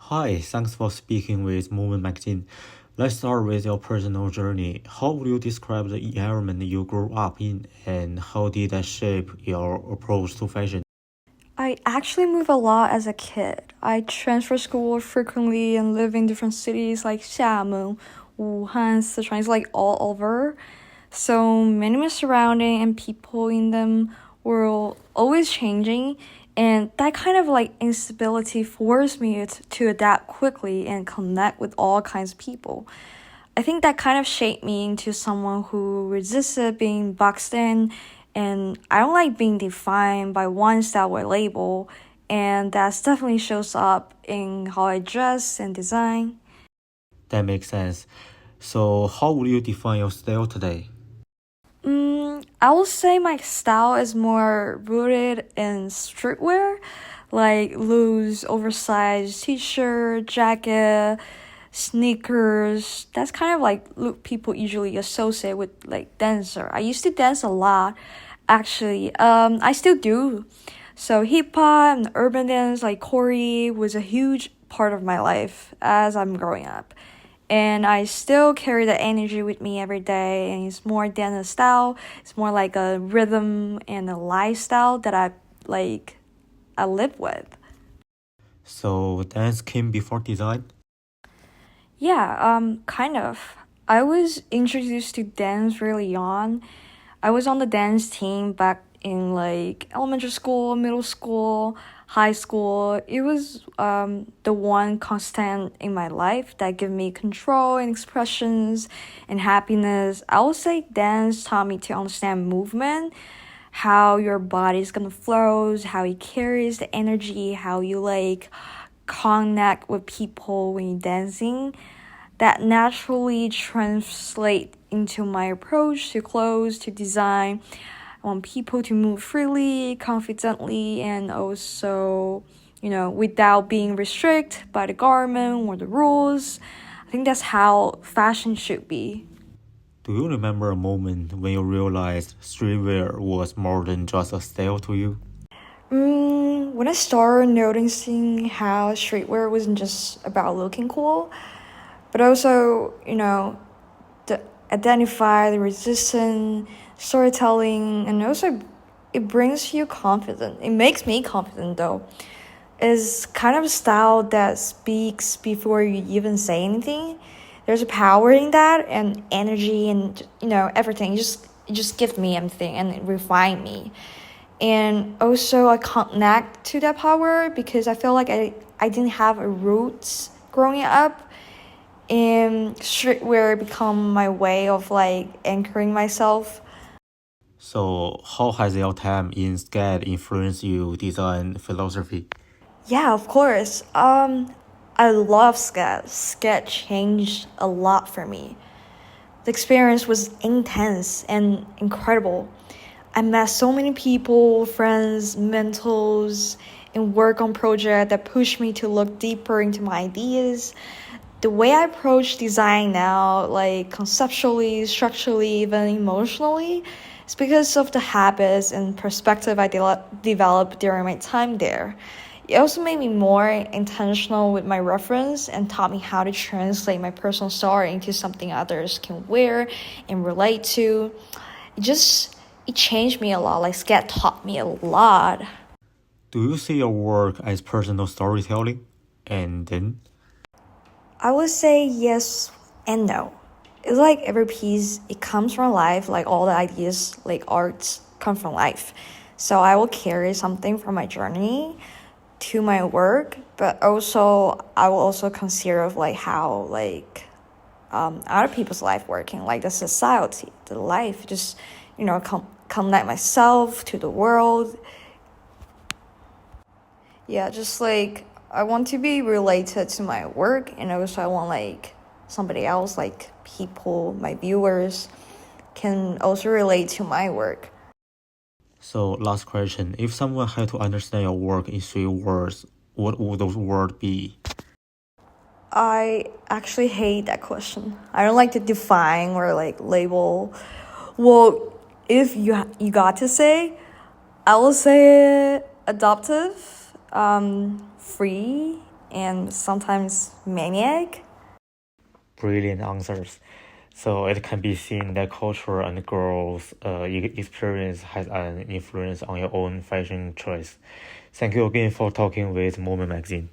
Hi, thanks for speaking with Movement Magazine. Let's start with your personal journey. How would you describe the environment you grew up in, and how did that shape your approach to fashion? I actually moved a lot as a kid. I transfer school frequently and live in different cities like Xiamen, Wuhan, Sichuan. It's like all over. So many of my surrounding and people in them were always changing, and that kind of like instability forced me to adapt quickly and connect with all kinds of people. I think that kind of shaped me into someone who resisted being boxed in, and I don't like being defined by one style or label, and that definitely shows up in how I dress and design. That makes sense. So, how would you define your style today? I will say my style is more rooted in streetwear, like loose, oversized t-shirt, jacket, sneakers. That's kind of like look people usually associate with like dancer. I used to dance a lot, actually. I still do. So hip hop and urban dance like Corey was a huge part of my life as I'm growing up. And I still carry that energy with me every day, and it's more than a style. It's more like a rhythm and a lifestyle that I live with. So, dance came before design? Yeah, kind of. I was introduced to dance really young. I was on the dance team back in like elementary school, middle school, high school. It was the one constant in my life that gave me control and expressions and happiness. I would say dance taught me to understand movement, how your body's gonna flow, how it carries the energy, how you like connect with people when you're dancing. That naturally translate into my approach to clothes, to design. I want people to move freely, confidently, and also, without being restricted by the garment or the rules. I think that's how fashion should be. Do you remember a moment when you realized streetwear was more than just a style to you? When I started noticing how streetwear wasn't just about looking cool, but also, to identify the resistance, storytelling, and also it brings you confident. It makes me confident though. It's kind of a style that speaks before you even say anything. There's a power in that and energy and everything. It just gives me everything and it refine me. And also I connect to that power because I feel like I didn't have a roots growing up, and streetwear become my way of like anchoring myself. So, how has your time in skate influenced your design philosophy? Yeah, of course. I love sketch. Sketch changed a lot for me. The experience was intense and incredible. I met so many people, friends, mentors, and work on projects that pushed me to look deeper into my ideas. The way I approach design now, like conceptually, structurally, even emotionally, is because of the habits and perspective I developed during my time there. It also made me more intentional with my reference and taught me how to translate my personal story into something others can wear and relate to. It changed me a lot. Like Scat taught me a lot. Do you see your work as personal storytelling? And then? I would say yes and no. It's like every piece, it comes from life, like all the ideas, like arts, come from life. So I will carry something from my journey to my work, but also I will also consider of like how like other people's life working, like the society, the life, just connect myself to the world. Yeah, just like I want to be related to my work, and also I want like somebody else, like people, my viewers, can also relate to my work. So, last question. If someone had to understand your work in 3 words, what would those words be? I actually hate that question. I don't like to define or like label. Well, if you got to say, I will say adoptive, free, and sometimes maniac. Brilliant answers. So it can be seen that culture and growth experience has an influence on your own fashion choice. Thank you again for talking with Moment Magazine.